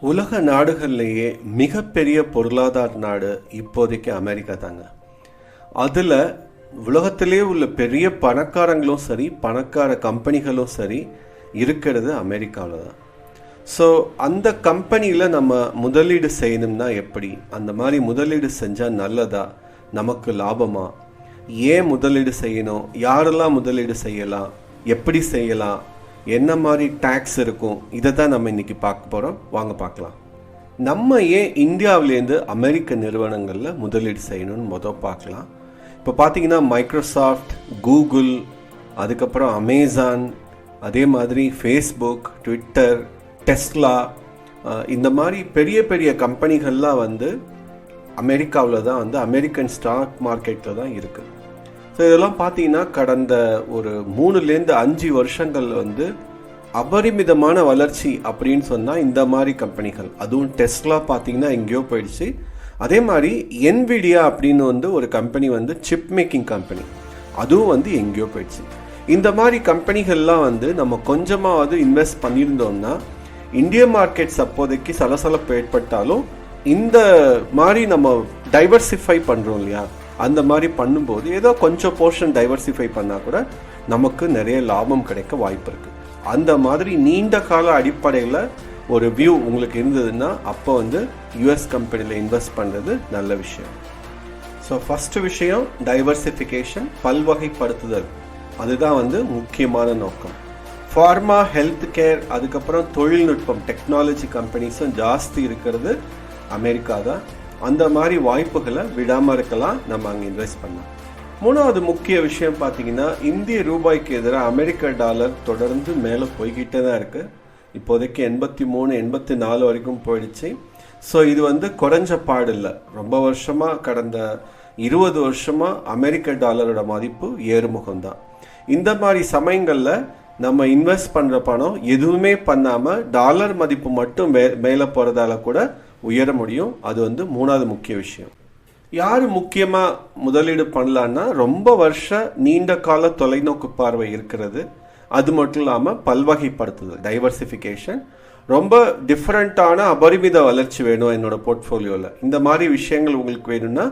உலக நாடுகள்லேயே மிகப்பெரிய பொருளாதார நாடு இப்போதைக்கு அமெரிக்கா தாங்க. அதில் உலகத்திலே உள்ள பெரிய பணக்காரங்களும் சரி, பணக்கார கம்பெனிகளும் சரி இருக்கிறது அமெரிக்காவில் தான். ஸோ அந்த கம்பெனியில் நம்ம முதலீடு செய்யணும்னா எப்படி, அந்த மாதிரி முதலீடு செஞ்சால் நல்லதா, நமக்கு லாபமா, ஏன் முதலீடு செய்யணும், யாரெல்லாம் முதலீடு செய்யலாம், எப்படி செய்யலாம், என்ன மாதிரி டேக்ஸ் இருக்கும், இதை தான் நம்ம இன்னைக்கு பார்க்க போகிறோம். வாங்க பார்க்கலாம். நம்ம ஏன் இந்தியாவிலேருந்து அமெரிக்க நிறுவனங்களில் முதலீடு செய்யணும்னு பார்க்கலாம். இப்போ பார்த்தீங்கன்னா மைக்ரோசாஃப்ட், கூகுள், அதுக்கப்புறம் அமேசான், அதே மாதிரி ஃபேஸ்புக், ட்விட்டர், டெஸ்லா, இந்த மாதிரி பெரிய பெரிய கம்பெனிகள்லாம் அமெரிக்காவில் தான் அமெரிக்கன் ஸ்டாக் மார்க்கெட்டில் தான் இருக்குது. ஸோ இதெல்லாம் பார்த்தீங்கன்னா கடந்த ஒரு 3-5 வருஷங்கள் அபரிமிதமான வளர்ச்சி அப்படின்னு சொன்னால் இந்த மாதிரி கம்பெனிகள், அதுவும் டெஸ்லா பார்த்தீங்கன்னா எங்கேயோ போயிடுச்சு. அதே மாதிரி என்விடியா அப்படின்னு ஒரு கம்பெனி சிப் மேக்கிங் கம்பெனி, அதுவும் எங்கேயோ போயிடுச்சு. இந்த மாதிரி கம்பெனிகள்லாம் நம்ம கொஞ்சமாவது இன்வெஸ்ட் பண்ணியிருந்தோம்னா இந்திய மார்க்கெட்ஸ் அப்போதைக்கு சலசலப்பு ஏற்பட்டாலும் இந்த மாதிரி நம்ம டைவர்சிஃபை பண்ணுறோம் இல்லையா, அந்த மாதிரி பண்ணும்போது ஏதோ கொஞ்சம் போர்ஷன் டைவர்சிஃபை பண்ணால் கூட நமக்கு நிறைய லாபம் கிடைக்க வாய்ப்பு இருக்குது. அந்த மாதிரி நீண்ட கால அடிப்படையில் ஒரு வியூ உங்களுக்கு இருந்ததுன்னா அப்போ யூஎஸ் கம்பெனியில் இன்வெஸ்ட் பண்ணுறது நல்ல விஷயம். ஸோ ஃபஸ்ட்டு விஷயம் டைவர்சிஃபிகேஷன், பல்வகைப்படுத்துதல், அதுதான் முக்கியமான நோக்கம். ஃபார்மா, ஹெல்த் கேர், அதுக்கப்புறம் தொழில்நுட்பம், டெக்னாலஜி கம்பெனிஸும் ஜாஸ்தி இருக்கிறது அமெரிக்கா தான். அந்த மாதிரி வாய்ப்புகளை விடாமல் இருக்கலாம், நம்ம அங்கே இன்வெஸ்ட் பண்ணலாம். மூணாவது முக்கிய விஷயம் பார்த்தீங்கன்னா, இந்திய ரூபாய்க்கு எதிராக அமெரிக்க டாலர் தொடர்ந்து மேலே போய்கிட்டே தான் இருக்குது. இப்போதைக்கு 83, 84 வரைக்கும் போயிடுச்சு. ஸோ இது குறைஞ்ச பாடு இல்லை. ரொம்ப வருஷமாக, கடந்த 20 வருஷமாக அமெரிக்க டாலரோட மதிப்பு ஏறுமுகம் தான். இந்த மாதிரி சமயங்களில் நம்ம இன்வெஸ்ட் பண்ணுற பணம் எதுவுமே பண்ணாமல் டாலர் மதிப்பு மட்டும் மேலே போகிறதால கூட உயர முடியும். அது மூணாவது முக்கிய விஷயம். யார் முக்கியமாக முதலீடு பண்ணலான்னா, ரொம்ப வருஷ நீண்ட கால தொலைநோக்கு பார்வை இருக்கிறது, அது மட்டும் இல்லாமல் பல்வகைப்படுத்துதல், டைவர்சிஃபிகேஷன், ரொம்ப டிஃப்ரெண்ட்டான அபரிமித வளர்ச்சி வேணும் என்னோட போர்ட்ஃபோலியோவில், இந்த மாதிரி விஷயங்கள் உங்களுக்கு வேணும்னா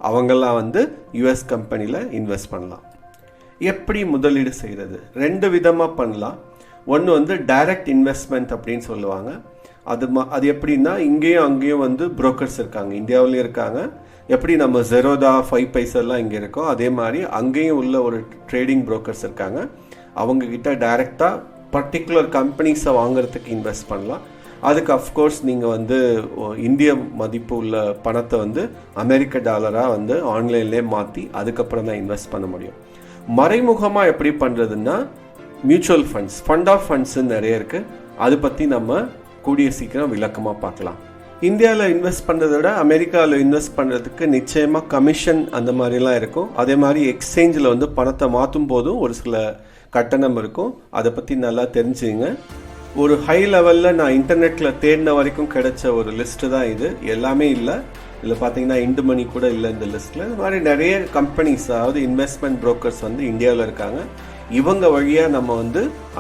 அவங்கெல்லாம் யூஎஸ் கம்பெனியில் இன்வெஸ்ட் பண்ணலாம். எப்படி முதலீடு செய்கிறது? 2 விதமாக பண்ணலாம். ஒன்று டைரக்ட் இன்வெஸ்ட்மெண்ட் அப்படின்னு சொல்லுவாங்க. அது எப்படின்னா, இங்கேயும் அங்கேயும் புரோக்கர்ஸ் இருக்காங்க, இந்தியாவிலையும் இருக்காங்க. எப்படி நம்ம ஜெரோதா, 5 பைசெல்லாம் இங்கே இருக்கோம், அதே மாதிரி அங்கேயும் உள்ள ஒரு ட்ரேடிங் புரோக்கர்ஸ் இருக்காங்க. அவங்கக்கிட்ட டைரெக்டாக பர்டிகுலர் கம்பெனிஸை வாங்குறதுக்கு இன்வெஸ்ட் பண்ணலாம். அதுக்கு அஃப்கோர்ஸ் நீங்கள் இந்திய மதிப்பு உள்ள பணத்தை அமெரிக்க டாலராக ஆன்லைன்லேயே மாற்றி அதுக்கப்புறம் தான் இன்வெஸ்ட் பண்ண முடியும். மறைமுகமாக எப்படி பண்ணுறதுன்னா, மியூச்சுவல் ஃபண்ட்ஸ், ஃபண்ட் ஆஃப் ஃபண்ட்ஸுன்னு நிறைய இருக்குது. அதை பற்றி நம்ம கூடிய சீக்கிரம் விளக்கமாக பார்க்கலாம். இந்தியாவில் இன்வெஸ்ட் பண்ணுறத விட அமெரிக்காவில் இன்வெஸ்ட் பண்ணுறதுக்கு நிச்சயமாக கமிஷன் அந்த மாதிரிலாம் இருக்கும். அதே மாதிரி எக்ஸ்சேஞ்சில் பணத்தை மாற்றும் போதும் ஒரு சில கட்டணம் இருக்கும். அதை பற்றி நல்லா தெரிஞ்சுங்க. ஒரு ஹை லெவலில் நான் இன்டர்நெட்டில் தேடின வரைக்கும் கிடைச்ச ஒரு லிஸ்ட்டு தான் இது. எல்லாமே இல்லை, இதில் பார்த்தீங்கன்னா இண்டு மணி கூட இல்லை இந்த லிஸ்ட்டில். இது மாதிரி நிறைய கம்பெனிஸ், அதாவது இன்வெஸ்ட்மெண்ட் புரோக்கர்ஸ் இந்தியாவில் இருக்காங்க. இவங்க வழியாக நம்ம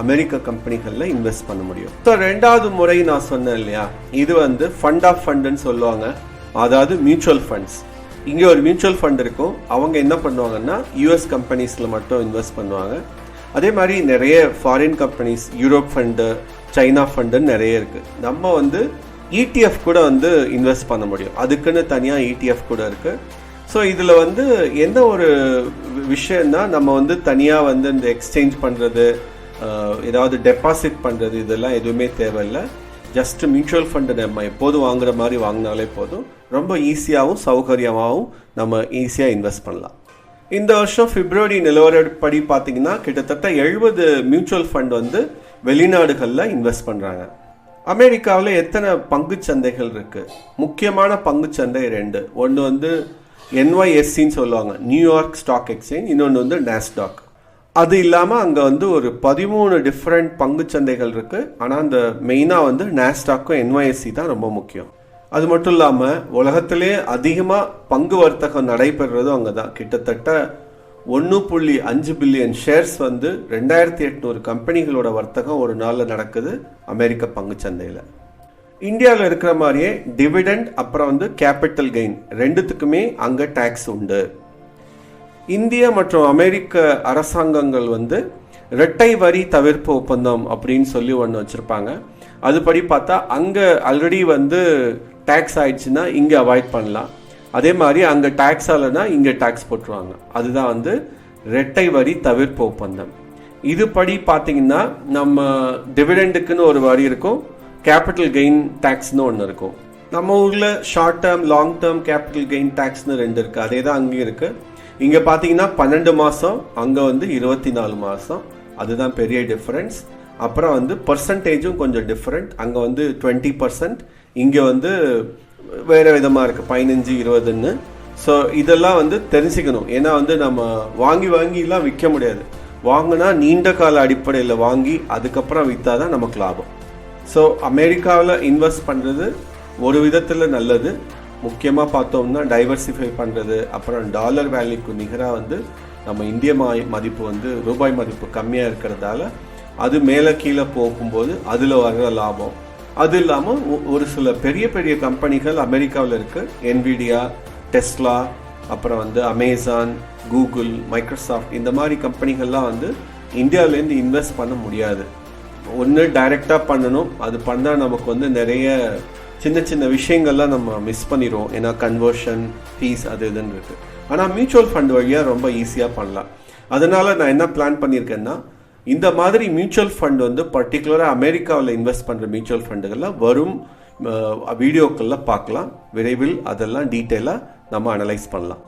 அமெரிக்க கம்பெனிகளில் இன்வெஸ்ட் பண்ண முடியும். ஸோ 2வது முறை நான் சொன்னேன் இல்லையா, இது ஃபண்ட் ஆஃப் ஃபண்டுன்னு சொல்லுவாங்க, அதாவது மியூச்சுவல் ஃபண்ட்ஸ். இங்கே ஒரு மியூச்சுவல் ஃபண்ட் இருக்கும். அவங்க என்ன பண்ணுவாங்கன்னா யூஎஸ் கம்பெனிஸில் மட்டும் இன்வெஸ்ட் பண்ணுவாங்க. அதே மாதிரி நிறைய foreign companies, Europe fund, China ஃபண்டுன்னு நிறைய இருக்குது. நம்ம இடிஎஃப் கூட இன்வெஸ்ட் பண்ண முடியும். அதுக்குன்னு தனியாக இடிஎஃப் கூட இருக்குது. ஸோ இதில் என்ன ஒரு விஷயம்னா, நம்ம தனியாக இந்த எக்ஸ்சேஞ்ச் பண்ணுறது, ஏதாவது டெபாசிட் பண்ணுறது, இதெல்லாம் எதுவுமே தேவையில்லை. ஜஸ்ட் மியூச்சுவல் ஃபண்டு நம்ம எப்போதும் வாங்குற மாதிரி வாங்கினாலே போதும். ரொம்ப ஈஸியாகவும் சௌகரியமாகவும் நம்ம ஈஸியாக இன்வெஸ்ட் பண்ணலாம். இந்த வருஷம் பிப்ரவரி நிலவரப்படி பார்த்தீங்கன்னா கிட்டத்தட்ட 70 மியூச்சுவல் ஃபண்ட் வெளிநாடுகளில் இன்வெஸ்ட் பண்ணுறாங்க. அமெரிக்காவில் எத்தனை பங்குச்சந்தைகள் இருக்குது? முக்கியமான பங்குச்சந்தை 2. ஒன்று NYSEன்னு சொல்லுவாங்க, நியூயார்க் ஸ்டாக் எக்ஸ்சேஞ்ச். இன்னொன்று நாஸ்டாக். அது இல்லாமல் அங்கே ஒரு 13 டிஃப்ரெண்ட் பங்குச்சந்தைகள் இருக்குது. ஆனால் அந்த மெயினாக நாஸ்டாக்கும் NYSE தான் ரொம்ப முக்கியம். அது மட்டும் இல்லாமல் உலகத்திலே அதிகமாக பங்கு வர்த்தகம் நடைபெறுறதும் அங்கே தான். கிட்டத்தட்ட 1.5 பில்லியன் ஷேர்ஸ் 2800 கம்பெனிகளோட வர்த்தகம் ஒரு நாளில் நடக்குது அமெரிக்க பங்குச்சந்தையில். இந்தியாவில் இருக்கிற மாதிரியே டிவிடெண்ட் அப்புறம் வந்து கேபிட்டல் கெயின் ரெண்டுத்துக்குமே அங்கே டேக்ஸ் உண்டு. இந்திய மற்றும் அமெரிக்க அரசாங்கங்கள் வந்து இரட்டை வரி தவிர்ப்பு ஒப்பந்தம் அப்படின்னு சொல்லி ஒன்று வச்சுருப்பாங்க. அதுபடி பார்த்தா அங்கே ஆல்ரெடி வந்து டேக்ஸ் ஆயிடுச்சுன்னா இங்கே அவாய்ட் பண்ணலாம். அதே மாதிரி அங்கே டேக்ஸ் ஆகலைன்னா இங்கே டேக்ஸ் போட்டுருவாங்க. அதுதான் வந்து இரட்டை வரி தவிர்ப்பு ஒப்பந்தம். இதுபடி பார்த்தீங்கன்னா நம்ம டிவிடெண்டுக்குன்னு ஒரு வரி இருக்கும், கேபிட்டல் கெயின் டேக்ஸ்னு ஒன்று இருக்கும். நம்ம ஊரில் short term long term capital gain டேக்ஸ்னு 2 இருக்குது. அதே தான் அங்கேயும் இருக்குது. இங்கே பார்த்தீங்கன்னா 12 மாதம், அங்கே வந்து 24 மாதம். அதுதான் பெரிய டிஃப்ரென்ஸ். அப்புறம் வந்து பர்சன்டேஜும் கொஞ்சம் டிஃப்ரெண்ட். அங்கே வந்து 20%, இங்கே வந்து வேறு விதமாக இருக்குது 15-20ன்னு. ஸோ இதெல்லாம் வந்து தெரிஞ்சுக்கணும். ஏன்னா வந்து நம்ம வாங்கிலாம் விற்க முடியாது. வாங்கினா நீண்ட கால அடிப்படையில் வாங்கி அதுக்கப்புறம் விற்றா தான் நமக்கு லாபம். ஸோ அமெரிக்காவில் இன்வெஸ்ட் பண்ணுறது ஒரு விதத்தில் நல்லது. முக்கியமாக பார்த்தோம்னா டைவர்சிஃபை பண்ணுறது. அப்புறம் டாலர் வேல்யூக்கு நிகராக வந்து நம்ம இந்திய மதிப்பு வந்து ரூபாய் மதிப்பு கம்மியாக இருக்கிறதால அது மேலே கீழே போகும்போது அதில் வர்ற லாபம். அது இல்லாமல் ஒரு சில பெரிய பெரிய கம்பெனிகள் அமெரிக்காவில் இருக்குது. என்விடியா, டெஸ்லா, அப்புறம் வந்து அமேசான், கூகுள், மைக்ரோசாஃப்ட், இந்த மாதிரி கம்பெனிகள்லாம் வந்து இந்தியாவிலேருந்து இன்வெஸ்ட் பண்ண முடியாது. ஒன்று டைரெக்டாக பண்ணணும். அது பண்ணால் நமக்கு வந்து நிறைய சின்ன சின்ன விஷயங்கள்லாம் நம்ம மிஸ் பண்ணிடுவோம். ஏன்னா கன்வர்ஷன் ஃபீஸ் அது இதுன்னு இருக்குது. ஆனால் மியூச்சுவல் ஃபண்ட் வழியாக ரொம்ப ஈஸியாக பண்ணலாம். அதனால் நான் என்ன பிளான் பண்ணியிருக்கேன்னா, இந்த மாதிரி மியூச்சுவல் ஃபண்ட் வந்து பர்டிகுலராக அமெரிக்காவில் இன்வெஸ்ட் பண்ணுற மியூச்சுவல் ஃபண்டுகள்லாம் வரும் வீடியோக்களில் பார்க்கலாம். விரைவில் அதெல்லாம் டீட்டெயிலாக நம்ம அனலைஸ் பண்ணலாம்.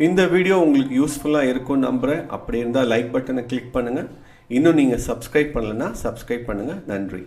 இந்த வீடியோ உங்களுக்கு யூஸ்ஃபுல்லாக இருக்கும்னு நம்புகிறேன். அப்படி இருந்தால் லைக் பட்டனை கிளிக் பண்ணுங்கள். இன்னும் நீங்கள் சப்ஸ்கிரைப் பண்ணலைன்னா சப்ஸ்கிரைப் பண்ணுங்கள். நன்றி.